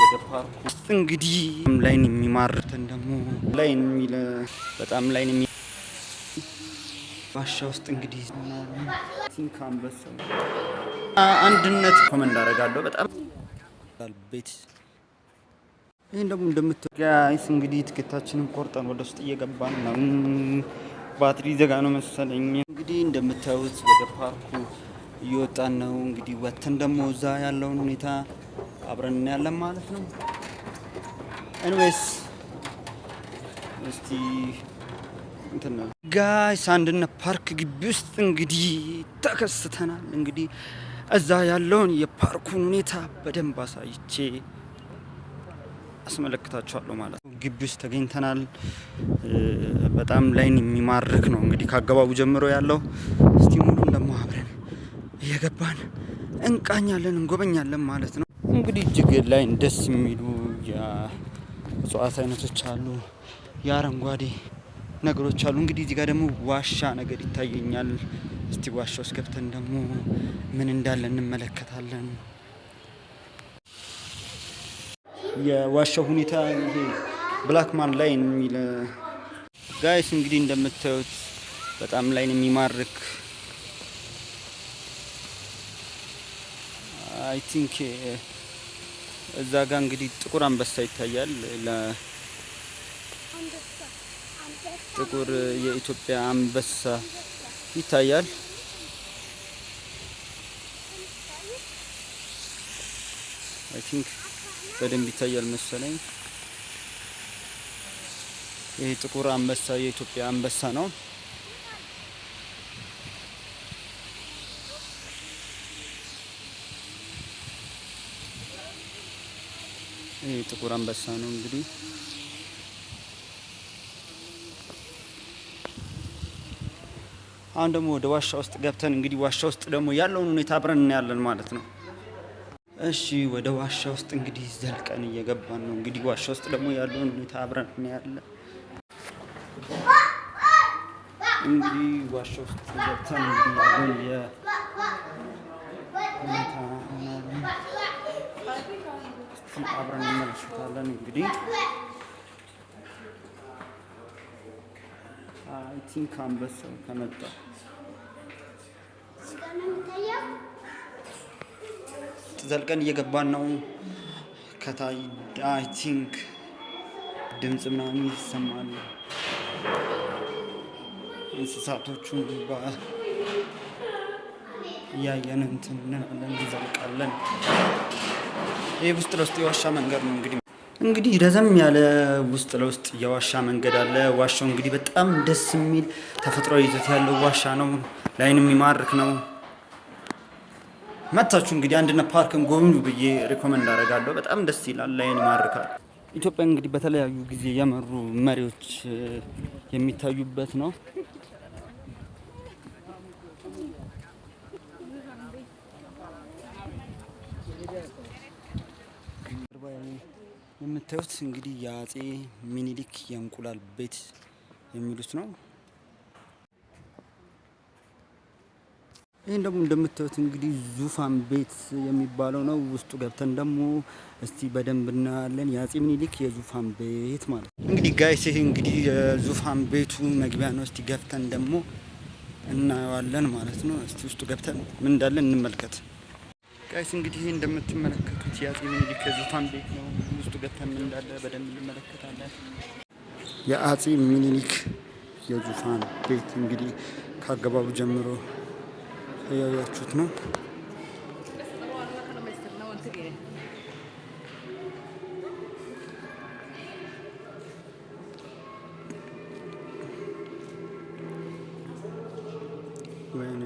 ወደ ፓርኩ እንግዲህ ላይን የሚማርተን ደግሞ ላይን የሚለ በጣም ላይን የሚ ዋሻ ውስጥ እንግዲህ ቲንክ አንበሳ አንድነት ኮመንት አደርጋለሁ። በጣም ቤት ይሄን ደግሞ እንደምትጋይስ እንግዲህ ትኬታችንን ቆርጠን ወደ ውስጥ እየገባን ነው። ባትሪ ዘጋ ነው መሰለኝ። እንግዲህ እንደምታዩት ወደ ፓርኩ እየወጣን ነው። እንግዲህ ወተን ደግሞ እዛ ያለውን ሁኔታ አብረን እናያለን ማለት ነው። ኤኒዌይስ እስቲ እንትን ነው ጋይስ አንድነት ፓርክ ግቢ ውስጥ እንግዲህ ተከስተናል። እንግዲህ እዛ ያለውን የፓርኩን ሁኔታ በደንብ አሳይቼ አስመለክታችኋለሁ ማለት ነው። ግቢ ውስጥ ተገኝተናል። በጣም ላይን የሚማርክ ነው። እንግዲህ ካገባቡ ጀምሮ ያለው እስቲ ሙሉን ደግሞ አብረን እየገባን እንቃኛለን፣ እንጎበኛለን ማለት ነው። እንግዲህ እጅግ ላይን ደስ የሚሉ የእጽዋት አይነቶች አሉ፣ የአረንጓዴ ነገሮች አሉ። እንግዲህ እዚህ ጋር ደግሞ ዋሻ ነገር ይታየኛል። እስቲ ዋሻ ውስጥ ገብተን ደግሞ ምን እንዳለ እንመለከታለን። የዋሻው ሁኔታ ይሄ ብላክማን ላይን የሚል ጋይስ እንግዲህ እንደምታዩት በጣም ላይን የሚማርክ አይ ቲንክ እዛ ጋር እንግዲህ ጥቁር አንበሳ ይታያል። ጥቁር የኢትዮጵያ አንበሳ ይታያል። አይ ቲንክ በደንብ ይታያል መሰለኝ። ይሄ ጥቁር አንበሳ የኢትዮጵያ አንበሳ ነው። ይሄ ጥቁር አንበሳ ነው እንግዲህ አሁን ደግሞ ወደ ዋሻ ውስጥ ገብተን እንግዲህ ዋሻ ውስጥ ደግሞ ያለውን ሁኔታ አብረን እናያለን ማለት ነው። እሺ ወደ ዋሻ ውስጥ እንግዲህ ዘልቀን እየገባን ነው። እንግዲህ ዋሻ ውስጥ ደግሞ ያለውን ሁኔታ አብረን እናያለን። እንግዲህ ዋሻ ውስጥ ገብተን እንግዲህ ያለውን ሁኔታ እናያለን። አብረን እንመለከታለን። እንግዲህ አይ ቲንክ አንበሳው ከመጣ ዘልቀን እየገባን ነው። ከታይ አይ ቲንክ ድምጽ ምናምን ይሰማል። እንስሳቶቹን እያየን እንትን እንላለን፣ እንዘልቃለን። ይህ ውስጥ ለውስጥ የዋሻ መንገድ ነው። እንግዲህ ረዘም ያለ ውስጥ ለውስጥ የዋሻ መንገድ አለ። ዋሻው እንግዲህ በጣም ደስ የሚል ተፈጥሯዊ ይዘት ያለው ዋሻ ነው። ላይን የሚማርክ ነው። መታችሁ እንግዲህ አንድነት ፓርክን ጎብኙ ብዬ ሪኮመንድ አደርጋለሁ። በጣም ደስ ይላል፣ ላይን ይማርካል። ኢትዮጵያ እንግዲህ በተለያዩ ጊዜ የመሩ መሪዎች የሚታዩበት ነው። የምታዩት እንግዲህ የአጼ ሚኒሊክ የእንቁላል ቤት የሚሉት ነው። ይህን ደግሞ እንደምታዩት እንግዲህ ዙፋን ቤት የሚባለው ነው። ውስጡ ገብተን ደግሞ እስቲ በደንብ እናያለን። የአጼ ሚኒሊክ የዙፋን ቤት ማለት ነው። እንግዲህ ጋይስ ይሄ እንግዲህ የዙፋን ቤቱ መግቢያ ነው። እስቲ ገብተን ደግሞ እናየዋለን ማለት ነው። እስቲ ውስጡ ገብተን ምን እንዳለ እንመልከት። ጋይስ እንግዲህ ይሄ እንደምትመለከቱት የአጼ ሚኒሊክ የዙፋን ቤት ነው። ውስጡ ገብተን ምን እንዳለ በደንብ እንመለከታለን። የአጼ ሚኒሊክ የዙፋን ቤት እንግዲህ ካገባቡ ጀምሮ ያያችሁት ነው። ወይኔ